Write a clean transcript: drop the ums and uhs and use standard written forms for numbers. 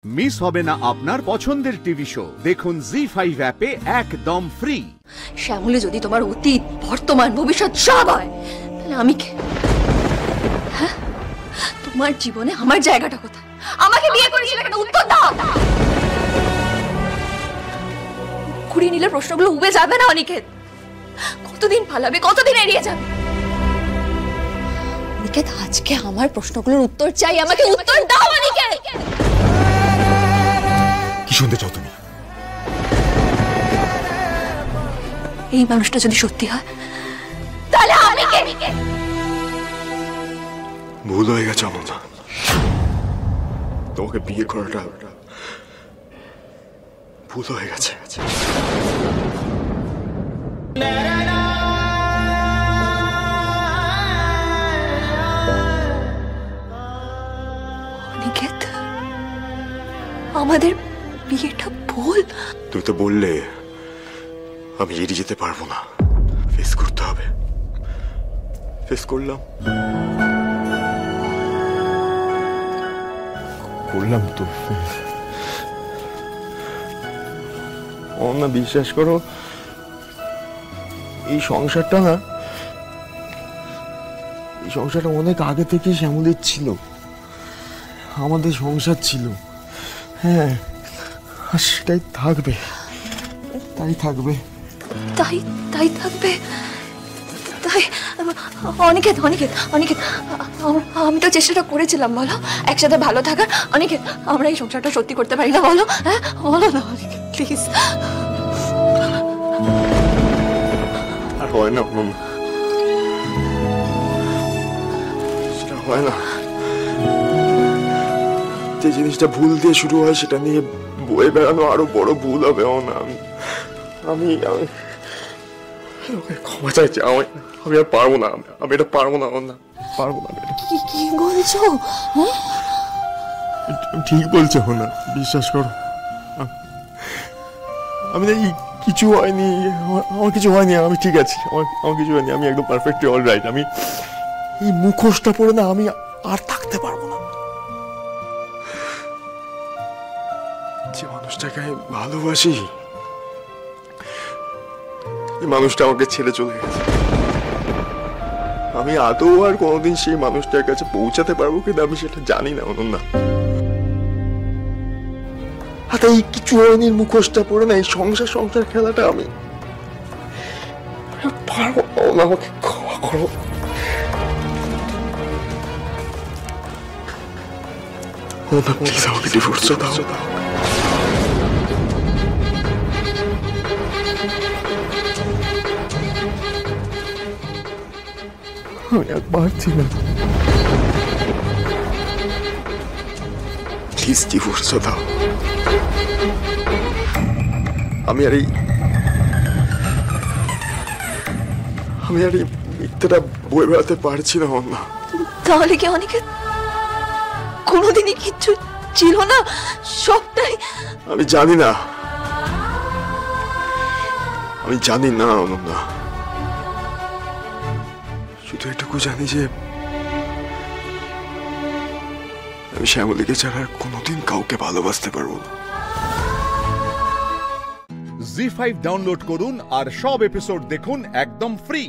Miss হবে না আপনার পছন্দের টিভি শো। দেখুন জি5 অ্যাপে একদম ফ্রি। শ্যামলী যদি তোমার অতীত বর্তমান ভবিষ্যৎ সব হয়, তাহলে আমি কে? হ্যাঁ, তোমার জীবনে আমার জায়গাটা কোথায়? আমাকে বিয়ে করেছিলে কেন? উত্তর দাও। কুড়িয়ে নিলে প্রশ্নগুলো উবে যাবে না অনিকেত? কতদিন পালাবে, কতদিন এড়িয়ে যাবে? অনিকেত, আজকে আমার প্রশ্নগুলোর উত্তর চাই, আমাকে উত্তর দাও অনিকেত। কি শুনতে চাও তুমি? এই মানুষটা যদি সত্যি হয়, তাহলে আমি কে? ভুল হয়ে গেছে অমনা, তোমাকে বিয়ে করাটা ভুল হয়ে গেছে। অনিকেত, আমাদের বিয়েটা ভুল। তুই তো বললে আমি এড়িয়ে যেতে পারবো না, ফেস করতে হবে। ফেস করলাম তো। না, বিশ্বাস করো, এই সংসারটা অনেক আগে থেকে শ্যামলীর ছিল, আমাদের সংসার ছিল। হ্যাঁ, আর সেটাই থাকবে, তাই থাকবে। অনিকেত, আমি তো চেষ্টাটা করেছিলাম, বলো, একসাথে ভালো থাকার। অনিকেত, আমরা এই সংসারটা সত্যি করতে পারি না, বলো? হ্যাঁ, বলো না অনিকেত, প্লিজ। আর হয় না, সেটা হয় না। যে জিনিসটা ভুল দিয়ে শুরু হয়, সেটা নিয়ে বয়ে বেড়ানো আরো বড় ভুল হবে। আমি ক্ষমা চাইছি, আমি আর পারবো না, আমি এটা পারবো না। কি বলছো? ঠিক বলছো না, বিশ্বাস করো। আমি কিছু হয়নি, আমার কিছু হয়নি, আমি ঠিক আছি, আমার কিছু হয়নি, আমি একদম পারফেক্টলি অল রাইট। আমি এই মুখোশটা পরে না, আমি আর থাকতে পারবো না। যে মানুষটাকে আমি ভালোবাসি, এই মানুষটা আমাকে ছেড়ে চলে গেছে। আমি আদৌ আর কোনোদিন সেই মানুষটার কাছে পৌঁছাতে পারবো কিনা আমি সেটা জানি না, অনন্যা। আর এই কিছু হয়নি মুখোশটা পরে না, এই সংসার খেলাটা আমি পারবো না। আমাকে ক্ষমা করো। প্লিজ আমাকে ডিভোর্স দাও। আমি আর পারছি না, প্লিজ ডিভোর্স দাও। আমি আর এই মিথ্যাটা বয়ে বেড়াতে পারছি না। তাহলে কি অনিকেত কোনোদিনই কিচ্ছু ছিল না, সবটাই? আমি জানি না অনন্যা, শুধু এটুকু জানি যে আমি শ্যামলীকে ছাড়া আর কোনোদিন কাউকে ভালোবাসতে পারবো না। জি5 ডাউনলোড করুন আর সব এপিসোড দেখুন একদম ফ্রি।